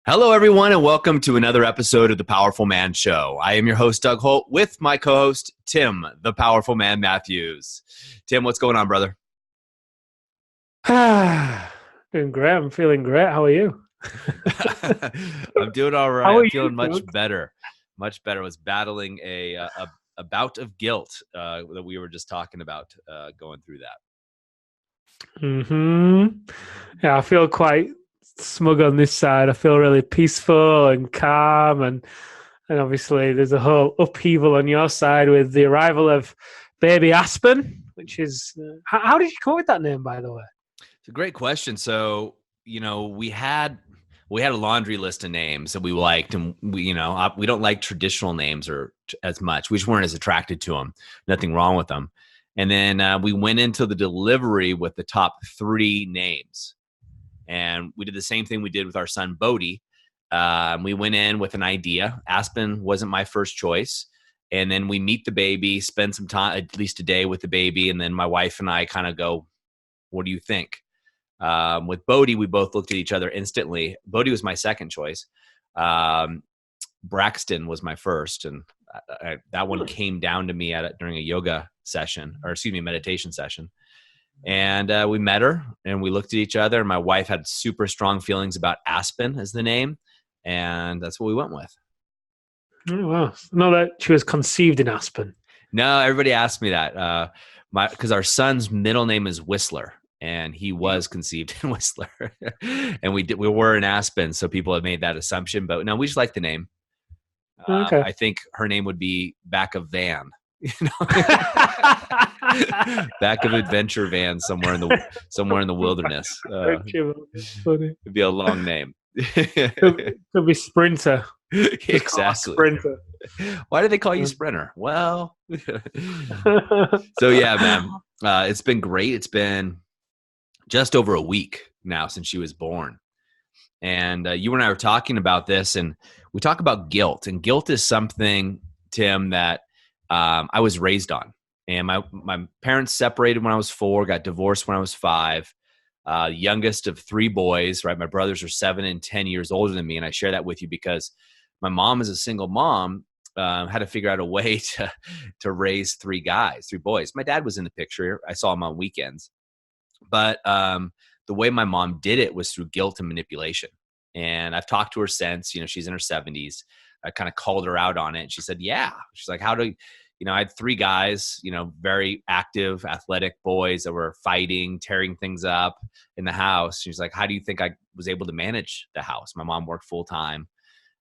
Hello, everyone, and welcome to another episode of The Powerful Man Show. I am your host, Doug Holt, with my co-host, Tim, the Powerful Man Matthews. Tim, what's going on, brother? Doing great. I'm feeling great. How are you? I'm doing all right. How are I'm you, feeling much Doug? better. Much better. I was battling a bout of guilt that we were just talking about going through that. hmm Yeah, I feel quite smug on this side. I feel really peaceful and calm, and obviously there's a whole upheaval on your side with the arrival of baby Aspen, which is how did you come up with that name, by the way? It's a great question. So, we had a laundry list of names that we liked, and we don't like traditional names or as much. We just weren't as attracted to them. Nothing wrong with them. And then we went into the delivery with the top three names, and we did the same thing we did with our son Bodie. We went in with an idea. Aspen wasn't my first choice. And then we meet the baby, spend some time, at least a day with the baby. And then my wife and I kind of go, what do you think? With Bodie, we both looked at each other instantly. Bodie was my second choice. Braxton was my first, and that one came down to me during a yoga session, or excuse me, meditation session. And we met her, and we looked at each other. And my wife had super strong feelings about Aspen as the name, and that's what we went with. Oh, wow. Know that she was conceived in Aspen. No, everybody asked me that. Because our son's middle name is Whistler, and he was conceived in Whistler, and we were in Aspen, so people have made that assumption. But no, we just like the name. Okay. I think her name would be Back of Van, Back of Adventure Van, somewhere in the wilderness. Funny. It'd be a long name. Could be Sprinter. Just call her Exactly. Sprinter. Why do they call you Sprinter? Well, so yeah, man, it's been great. It's been just over a week now since she was born. And you and I were talking about this, and we talk about guilt. And guilt is something, Tim, that I was raised on. And my parents separated when I was 4, got divorced when I was 5. Youngest of 3 boys, right? My brothers are 7 and 10 years older than me. And I share that with you because my mom is a single mom, had to figure out a way to raise 3 guys, 3 boys. My dad was in the picture. I saw him on weekends. But the way my mom did it was through guilt and manipulation. And I've talked to her since, she's in her 70s. I kind of called her out on it. And she said, yeah. She's like, I had 3 guys, very active, athletic boys that were fighting, tearing things up in the house. She's like, how do you think I was able to manage the house? My mom worked full time.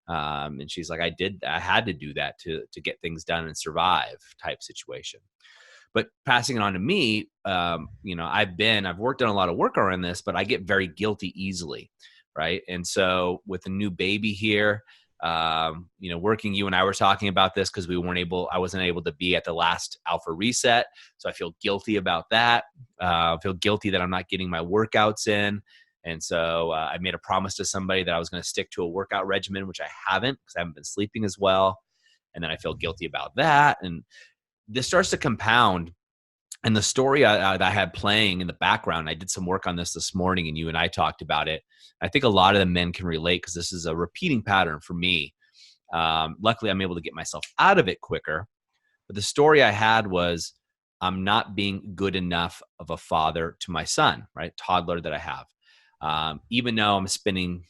And she's like, I had to do that to get things done and survive type situation. But passing it on to me, I've worked on a lot of work around this, but I get very guilty easily, right? And so with a new baby here, working, you and I were talking about this because I wasn't able to be at the last Alpha Reset. So I feel guilty about that. I feel guilty that I'm not getting my workouts in. And so I made a promise to somebody that I was going to stick to a workout regimen, which I haven't because I haven't been sleeping as well. And then I feel guilty about that. And this starts to compound. And the story that I had playing in the background, I did some work on this morning, and you and I talked about it. I think a lot of the men can relate because this is a repeating pattern for me. Luckily, I'm able to get myself out of it quicker. But the story I had was I'm not being good enough of a father to my son, right? Toddler that I have. Even though I'm spending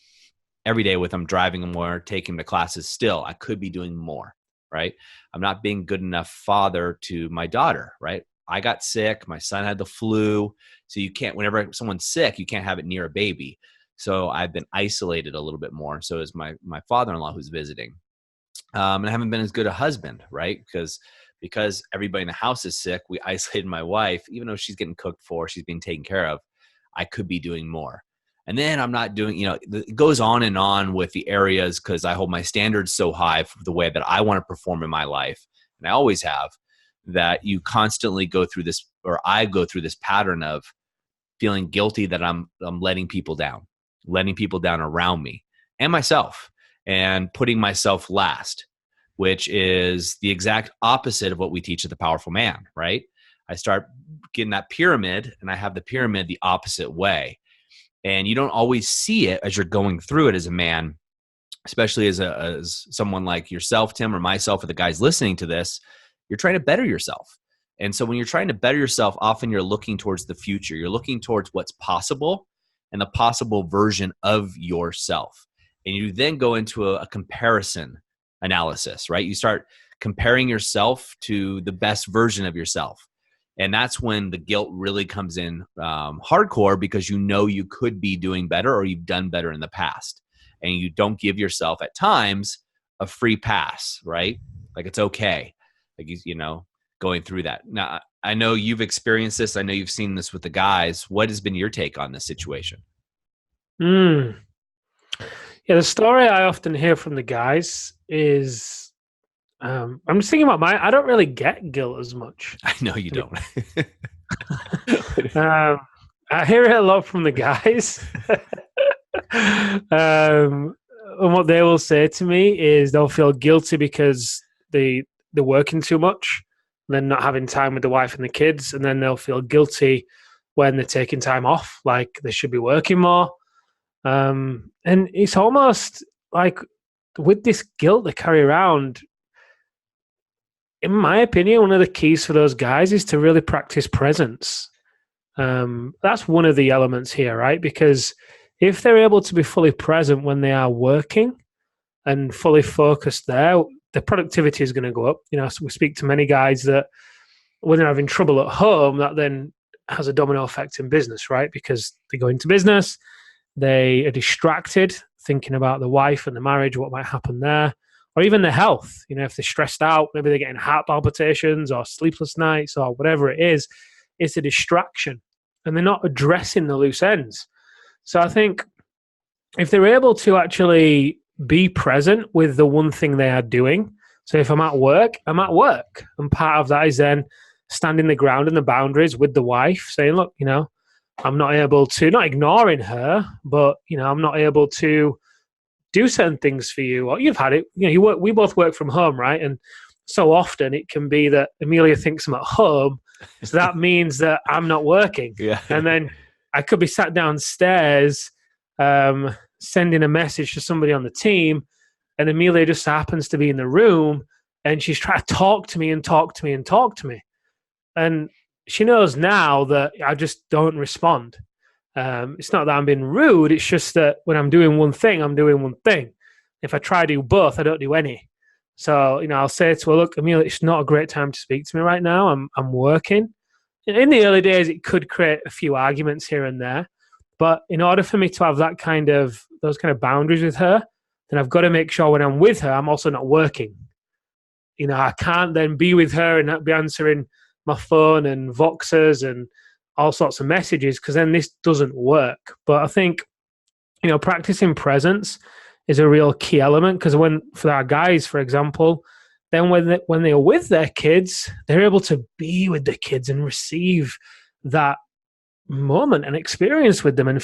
every day with him, driving him more, taking him to classes, still, I could be doing more, right? I'm not being good enough father to my daughter, right? I got sick. My son had the flu. So whenever someone's sick, you can't have it near a baby. So I've been isolated a little bit more. So is my father-in-law who's visiting. And I haven't been as good a husband, right? Because everybody in the house is sick, we isolated my wife, even though she's getting cooked for, she's being taken care of. I could be doing more. And then I'm not doing, it goes on and on with the areas because I hold my standards so high for the way that I want to perform in my life. And I always have, that you constantly go through this, or I go through this pattern of feeling guilty that I'm letting people down around me and myself, and putting myself last, which is the exact opposite of what we teach at the Powerful Man, right? I start getting that pyramid, and I have the pyramid the opposite way. And you don't always see it as you're going through it as a man, especially as someone like yourself, Tim, or myself, or the guys listening to this, you're trying to better yourself. And so when you're trying to better yourself, often you're looking towards the future. You're looking towards what's possible and the possible version of yourself. And you then go into a comparison analysis, right? You start comparing yourself to the best version of yourself. And that's when the guilt really comes in hardcore, because you know you could be doing better or you've done better in the past. And you don't give yourself at times a free pass, right? Like it's okay. Like, going through that. Now, I know you've experienced this. I know you've seen this with the guys. What has been your take on this situation? Yeah, the story I often hear from the guys is, I'm just thinking about I don't really get guilt as much. I know you don't. I hear it a lot from the guys. And what they will say to me is they'll feel guilty because they're working too much, and then not having time with the wife and the kids, and then they'll feel guilty when they're taking time off, like they should be working more. And it's almost like with this guilt they carry around, in my opinion, one of the keys for those guys is to really practice presence. That's one of the elements here, right? Because if they're able to be fully present when they are working and fully focused there, the productivity is going to go up. So we speak to many guys that when they're having trouble at home, that then has a domino effect in business, right? Because they go into business, they are distracted, thinking about the wife and the marriage, what might happen there, or even their health. If they're stressed out, maybe they're getting heart palpitations or sleepless nights or whatever it is, it's a distraction and they're not addressing the loose ends. So I think if they're able to actually be present with the one thing they are doing, so if I'm at work, I'm at work. And part of that is then standing the ground and the boundaries with the wife, saying, look, I'm not able to, not ignoring her, but, I'm not able to do certain things for you. Or you've had it, we both work from home, right? And so often it can be that Amelia thinks I'm at home. So that means that I'm not working. Yeah. And then I could be sat downstairs sending a message to somebody on the team, and Amelia just happens to be in the room, and she's trying to talk to me and talk to me and talk to me. And she knows now that I just don't respond. It's not that I'm being rude. It's just that when I'm doing one thing, I'm doing one thing. If I try to do both, I don't do any. So, I'll say to her, look, Amelia, it's not a great time to speak to me right now. I'm working. In the early days, it could create a few arguments here and there. But in order for me to have those kind of boundaries with her, then I've got to make sure when I'm with her, I'm also not working. I can't then be with her and not be answering my phone and Voxers and all sorts of messages, because then this doesn't work. But I think, practicing presence is a real key element, because for our guys, for example, then when they are with their kids, they're able to be with the kids and receive that moment and experience with them and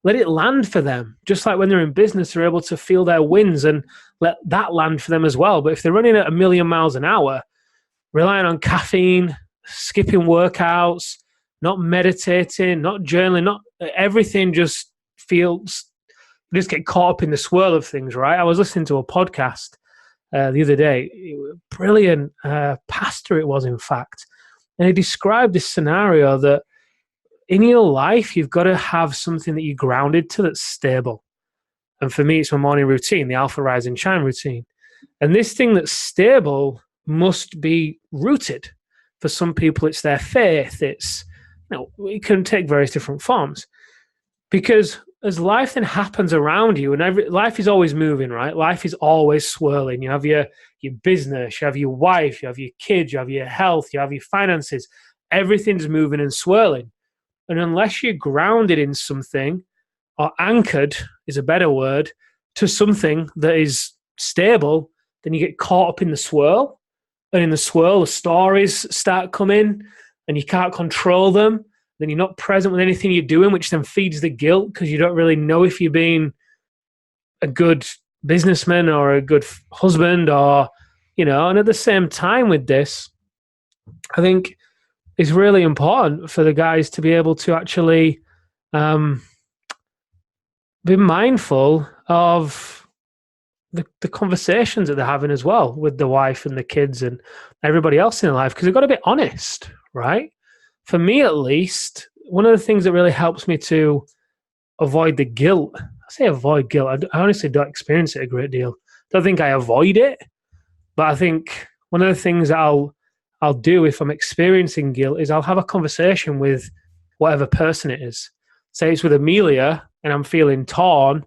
let it land for them. Just like when they're in business, they're able to feel their wins and let that land for them as well. But if they're running at 1,000,000 miles an hour, relying on caffeine, skipping workouts, not meditating, not journaling, not everything just get caught up in the swirl of things, right? I was listening to a podcast the other day. Brilliant pastor it was, in fact. And he described this scenario that in your life, you've got to have something that you're grounded to that's stable. And for me, it's my morning routine, the Alpha Rise and Shine routine. And this thing that's stable must be rooted. For some people, it's their faith. It's, it can take various different forms. Because as life then happens around you, and life is always moving, right? Life is always swirling. You have your business, you have your wife, you have your kids, you have your health, you have your finances. Everything's moving and swirling. And unless you're grounded in something, or anchored is a better word, to something that is stable, then you get caught up in the swirl. And in the swirl, the stories start coming and you can't control them. Then you're not present with anything you're doing, which then feeds the guilt, because you don't really know if you're being a good businessman or a good husband, or, and at the same time with this, I think it's really important for the guys to be able to actually be mindful of the conversations that they're having as well with the wife and the kids and everybody else in their life, because they've got to be honest, right? For me, at least, one of the things that really helps me to avoid the guilt. I say avoid guilt. I honestly don't experience it a great deal. Don't think I avoid it, but I think one of the things that I'll do if I'm experiencing guilt is I'll have a conversation with whatever person it is. Say it's with Amelia and I'm feeling torn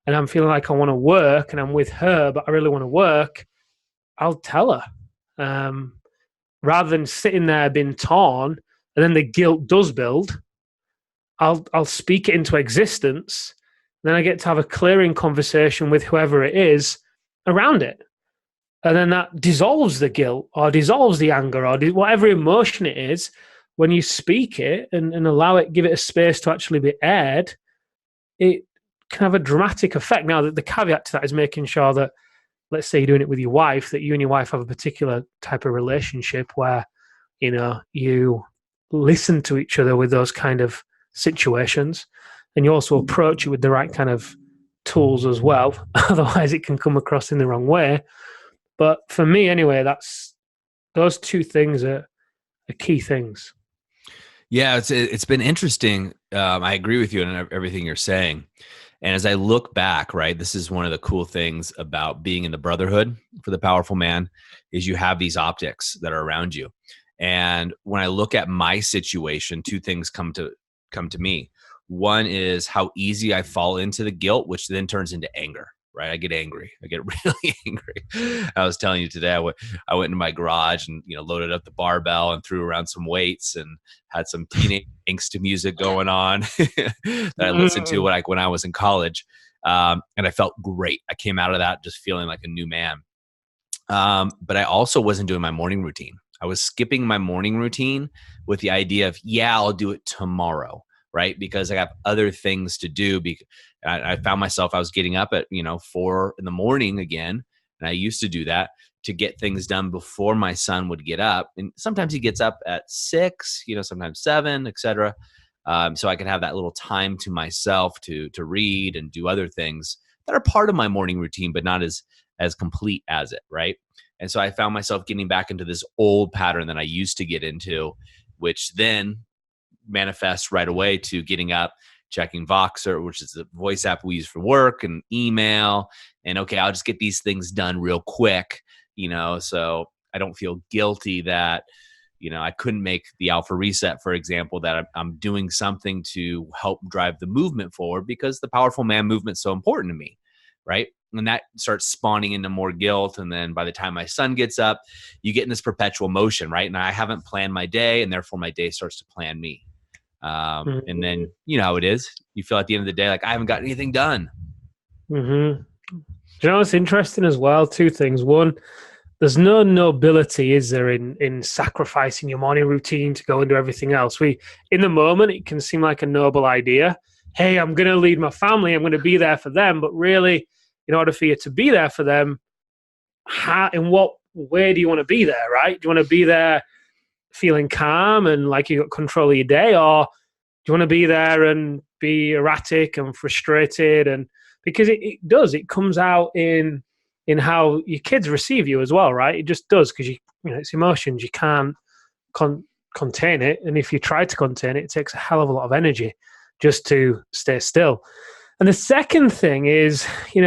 and I'm feeling like I want to work and I'm with her, but I really want to work. I'll tell her. Um, Rather than sitting there being torn and then the guilt does build, I'll speak it into existence. Then I get to have a clearing conversation with whoever it is around it. And then that dissolves the guilt or dissolves the anger or whatever emotion it is. When you speak it and allow it, give it a space to actually be aired, it can have a dramatic effect. Now, the caveat to that is making sure that, let's say you're doing it with your wife, that you and your wife have a particular type of relationship where, you listen to each other with those kind of situations, and you also approach it with the right kind of tools as well. Otherwise, it can come across in the wrong way. But for me, anyway, that's those two things are key things. Yeah, it's been interesting. I agree with you on everything you're saying. And as I look back, right, this is one of the cool things about being in the brotherhood for the powerful man is you have these optics that are around you. And when I look at my situation, two things come to me. One is how easy I fall into the guilt, which then turns into anger. Right, I get angry. I get really angry. I was telling you today, I went into my garage and loaded up the barbell and threw around some weights and had some teenage angst music going on that I listened to when I was in college, and I felt great. I came out of that just feeling like a new man. But I also wasn't doing my morning routine. I was skipping my morning routine with the idea of, I'll do it tomorrow, right? Because I have other things to do. I found myself, I was getting up at 4 a.m. again, and I used to do that to get things done before my son would get up. And sometimes he gets up at 6, sometimes 7, etc. So I could have that little time to myself to read and do other things that are part of my morning routine, but not as complete as it, right? And so I found myself getting back into this old pattern that I used to get into, which then manifests right away to getting up, checking Voxer, which is the voice app we use for work, and email. And okay, I'll just get these things done real quick, so I don't feel guilty that, I couldn't make the alpha reset, for example, that I'm doing something to help drive the movement forward because the powerful man movement is so important to me, right? And that starts spawning into more guilt. And then by the time my son gets up, you get in this perpetual motion, right? And I haven't planned my day, and therefore my day starts to plan me. And then, how it is. You feel at the end of the day like I haven't got anything done. Mm-hmm. Do you know what's interesting as well? Two things. One, there's no nobility, is there, in sacrificing your morning routine to go and do everything else? In the moment, it can seem like a noble idea. Hey, I'm going to lead my family. I'm going to be there for them. But really, in order for you to be there for them, in what way do you want to be there, right? Do you want to be there feeling calm and like you got control of your day, or do you want to be there and be erratic and frustrated? And because it comes out in how your kids receive you as well, right? It just does, because it's emotions. You can't contain it, and if you try to contain it, it takes a hell of a lot of energy just to stay still. And the second thing is, we've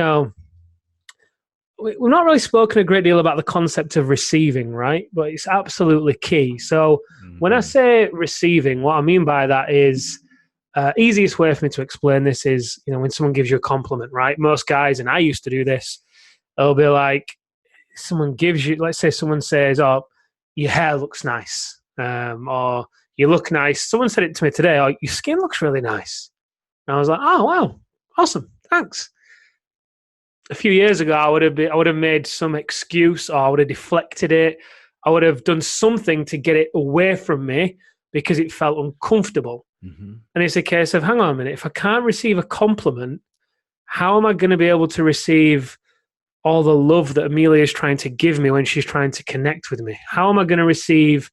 not really spoken a great deal about the concept of receiving, right? But it's absolutely key. So when I say receiving, what I mean by that is, easiest way for me to explain this is, when someone gives you a compliment, right? Most guys, and I used to do this, they'll be like, someone gives you, let's say someone says, oh, your hair looks nice, or you look nice. Someone said it to me today, oh, your skin looks really nice. And I was like, oh, wow, awesome, thanks. A few years ago, I would have made some excuse, or I would have deflected it. I would have done something to get it away from me because it felt uncomfortable. Mm-hmm. And it's a case of, hang on a minute, if I can't receive a compliment, how am I going to be able to receive all the love that Amelia is trying to give me when she's trying to connect with me? How am I going to receive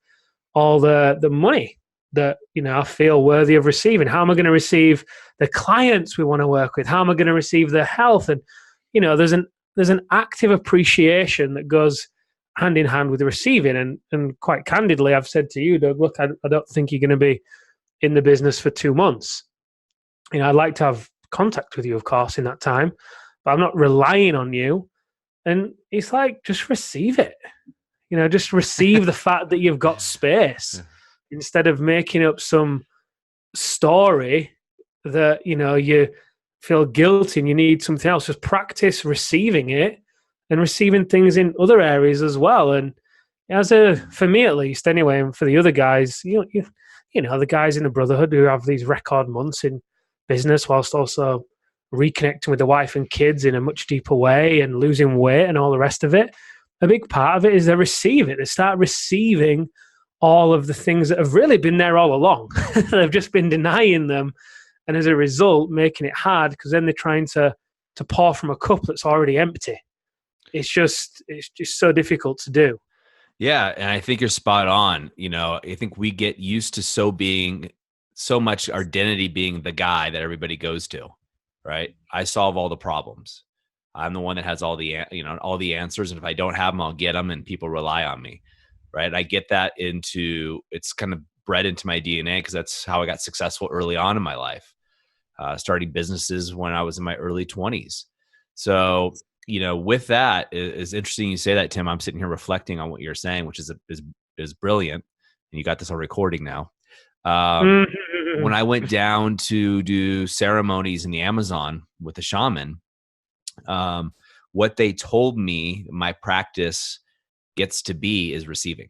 all the money that I feel worthy of receiving? How am I going to receive the clients we want to work with? How am I going to receive the health? And there's there's an active appreciation that goes hand in hand with the receiving. And quite candidly, I've said to you, Doug, look, I don't think you're going to be in the business for 2 months. I'd like to have contact with you, of course, in that time, but I'm not relying on you. And it's like, just receive it. Just receive the fact that you've got space instead of making up some story that, you feel guilty and you need something else. Just practice receiving it and receiving things in other areas as well. And for me at least, anyway, and for the other guys, the guys in the brotherhood who have these record months in business whilst also reconnecting with the wife and kids in a much deeper way and losing weight and all the rest of it. A big part of it is they receive it. They start receiving all of the things that have really been there all along. They've just been denying them. And as a result, making it hard because then they're trying to pour from a cup that's already empty. It's just so difficult to do. Yeah. And I think you're spot on. I think we get used to so much our identity being the guy that everybody goes to, right? I solve all the problems. I'm the one that has all the answers. And if I don't have them, I'll get them and people rely on me, right? I get that it's kind of bred into my DNA because that's how I got successful early on in my life. Starting businesses when I was in my early 20s. So, with that, it's interesting you say that, Tim. I'm sitting here reflecting on what you're saying, which is brilliant. And you got this on recording now. When I went down to do ceremonies in the Amazon with the shaman, what they told me my practice gets to be is receiving.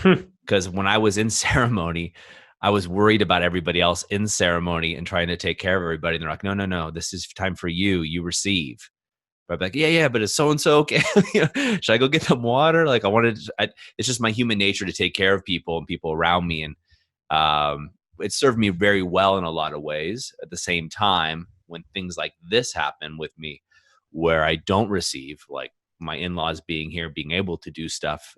Because when I was in ceremony, I was worried about everybody else in ceremony and trying to take care of everybody. And they're like, no, this is time for you. You receive. But I'm like, yeah, but is so-and-so okay? Should I go get them water? Like it's just my human nature to take care of people and people around me. And it served me very well in a lot of ways. At the same time, when things like this happen with me, where I don't receive, like my in-laws being here, being able to do stuff,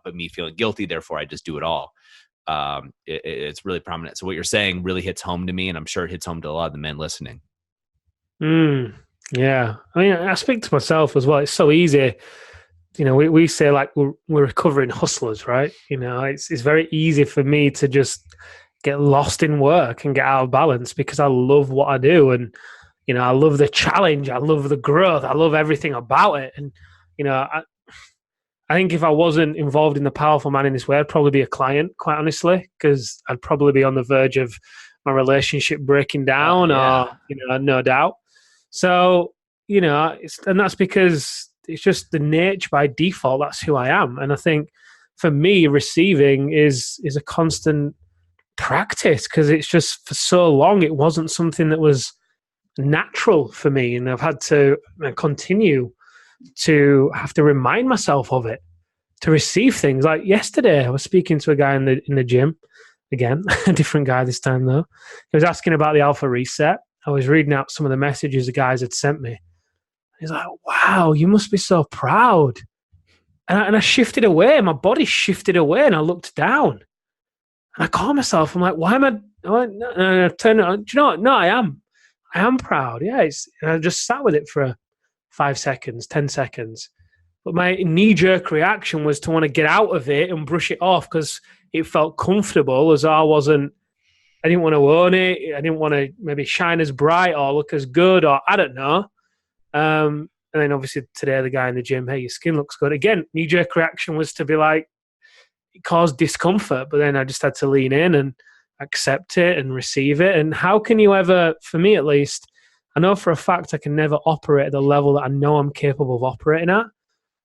but me feeling guilty, therefore I just do it all. It's really prominent. So what you're saying really hits home to me, and I'm sure it hits home to a lot of the men listening. Yeah. I mean, I speak to myself as well. It's so easy. We say like we're recovering hustlers, right? It's very easy for me to just get lost in work and get out of balance because I love what I do. And, I love the challenge. I love the growth. I love everything about it. And, I think if I wasn't involved in the Powerful Man in this way, I'd probably be a client, quite honestly, because I'd probably be on the verge of my relationship breaking down or, no doubt. So, and that's because it's just the nature by default. That's who I am. And I think for me, receiving is a constant practice because it's just for so long, it wasn't something that was natural for me. And I've had to continue to have to remind myself of it, to receive things. Like yesterday, I was speaking to a guy in the gym, again, a different guy this time though. He was asking about the Alpha Reset. I was reading out some of the messages the guys had sent me. He's like, wow, you must be so proud. And I shifted away. My body shifted away and I looked down. And I caught myself. I'm like, why am I? And I turned on. Do you know what? No, I am. I am proud. Yeah. And I just sat with it for 5 seconds, 10 seconds. But my knee-jerk reaction was to want to get out of it and brush it off because it felt comfortable as I didn't want to own it. I didn't want to maybe shine as bright or look as good or I don't know. And then obviously today the guy in the gym, hey, your skin looks good. Again, knee-jerk reaction was to be like, it caused discomfort, but then I just had to lean in and accept it and receive it. And how can you ever, for me at least, I know for a fact I can never operate at the level that I know I'm capable of operating at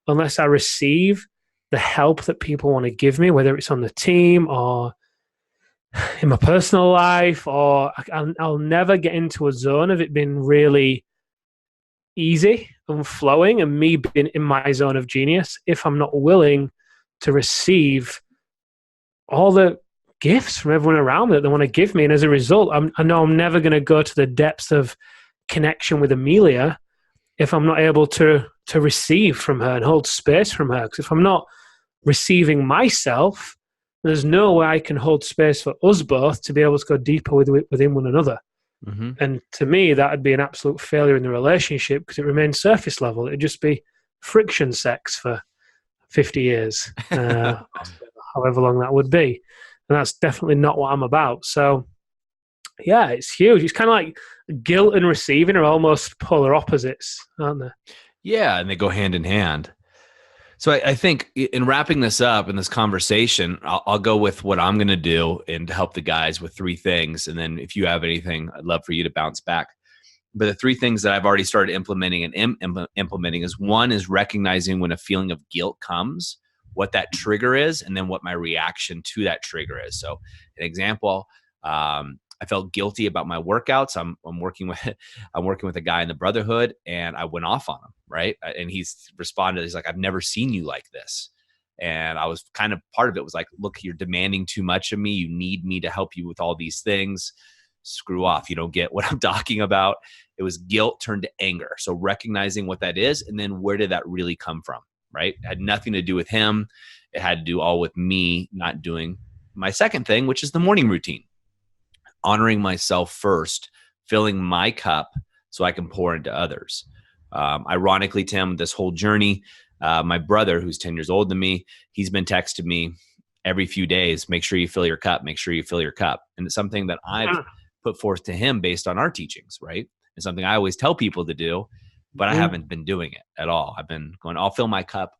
unless I receive the help that people want to give me, whether it's on the team or in my personal life, or I'll never get into a zone of it being really easy and flowing and me being in my zone of genius if I'm not willing to receive all the gifts from everyone around me that they want to give me. And as a result, I know I'm never going to go to the depths of connection with Amelia if I'm not able to receive from her and hold space from her. Because if I'm not receiving myself, there's no way I can hold space for us both to be able to go deeper within one another. Mm-hmm. And to me, that would be an absolute failure in the relationship because it remains surface level. It'd just be friction sex for 50 years, however long that would be. And that's definitely not what I'm about. So, yeah, it's huge. It's kind of like guilt and receiving are almost polar opposites, aren't they? Yeah, and they go hand in hand. So I think in wrapping this up in this conversation, I'll go with what I'm going to do and to help the guys with 3 things. And then if you have anything, I'd love for you to bounce back. But the 3 things that I've already started implementing and implementing is, one is recognizing when a feeling of guilt comes, what that trigger is, and then what my reaction to that trigger is. So an example, I felt guilty about my workouts. I'm working with a guy in the Brotherhood, and I went off on him, right? And he's responded. He's like, "I've never seen you like this." And I was kind of, part of it was like, "Look, you're demanding too much of me. You need me to help you with all these things. Screw off. You don't get what I'm talking about." It was guilt turned to anger. So recognizing what that is, and then where did that really come from, right? It had nothing to do with him. It had to do all with me not doing my second thing, which is the morning routine. Honoring myself first, filling my cup so I can pour into others. Ironically, Tim, this whole journey, my brother, who's 10 years older than me, he's been texting me every few days, "Make sure you fill your cup, make sure you fill your cup." And it's something that I've put forth to him based on our teachings, right? It's something I always tell people to do, but I haven't been doing it at all. I've been going, "I'll fill my cup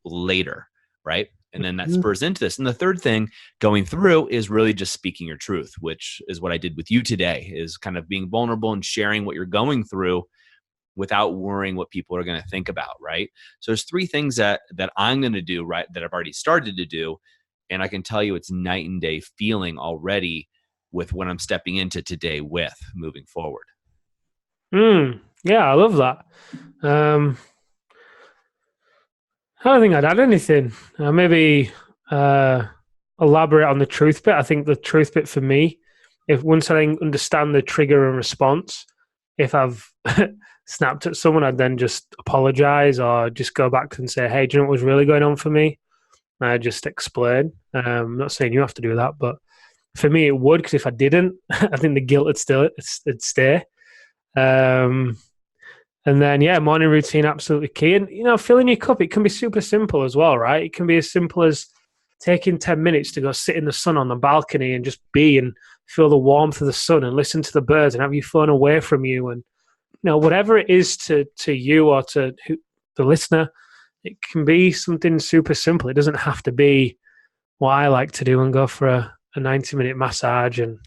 later," right? And then that spurs into this. And the third thing going through is really just speaking your truth, which is what I did with you today, is kind of being vulnerable and sharing what you're going through without worrying what people are going to think about, right? So there's 3 things that I'm going to do, right, that I've already started to do. And I can tell you it's night and day feeling already with what I'm stepping into today with moving forward. Yeah, I love that. I don't think I'd add anything. Maybe elaborate on the truth bit. I think the truth bit for me, if once I understand the trigger and response, if I've snapped at someone, I'd then just apologize or just go back and say, "Hey, do you know what was really going on for me?" And I just explain. I'm not saying you have to do that, but for me, it would, because if I didn't, I think the guilt would stay. And then, yeah, morning routine, absolutely key. And, filling your cup, it can be super simple as well, right? It can be as simple as taking 10 minutes to go sit in the sun on the balcony and just be and feel the warmth of the sun and listen to the birds and have your phone away from you. And, whatever it is to you or to the listener, it can be something super simple. It doesn't have to be what I like to do and go for a 90-minute massage and...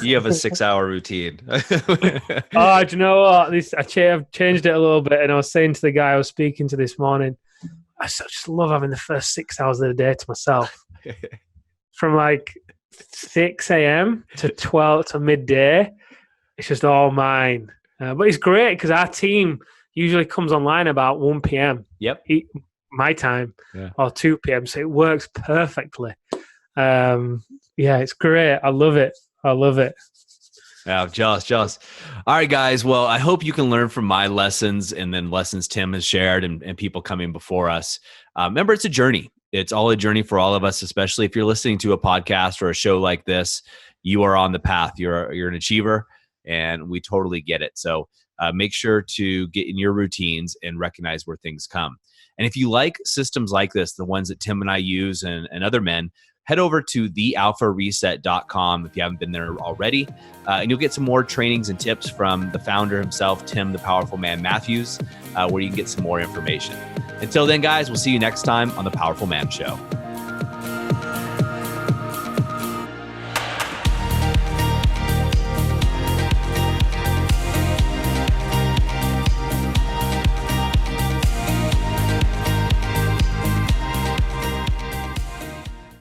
You have a 6-hour routine. Oh, do you know what? I've changed it a little bit, and I was saying to the guy I was speaking to this morning, I just love having the first 6 hours of the day to myself. From like 6 a.m. to 12 to midday, it's just all mine. But it's great because our team usually comes online about 1 p.m. Yep. My time, or 2 p.m. So it works perfectly. Yeah, it's great. I love it. Yeah, jealous. All right, guys. Well, I hope you can learn from my lessons and then lessons Tim has shared and people coming before us. Remember, it's a journey. It's all a journey for all of us, especially if you're listening to a podcast or a show like this. You are on the path. You're an achiever, and we totally get it. So make sure to get in your routines and recognize where things come. And if you like systems like this, the ones that Tim and I use and other men, head over to thealphareset.com if you haven't been there already. And you'll get some more trainings and tips from the founder himself, Tim, the Powerful Man Matthews, where you can get some more information. Until then, guys, we'll see you next time on The Powerful Man Show.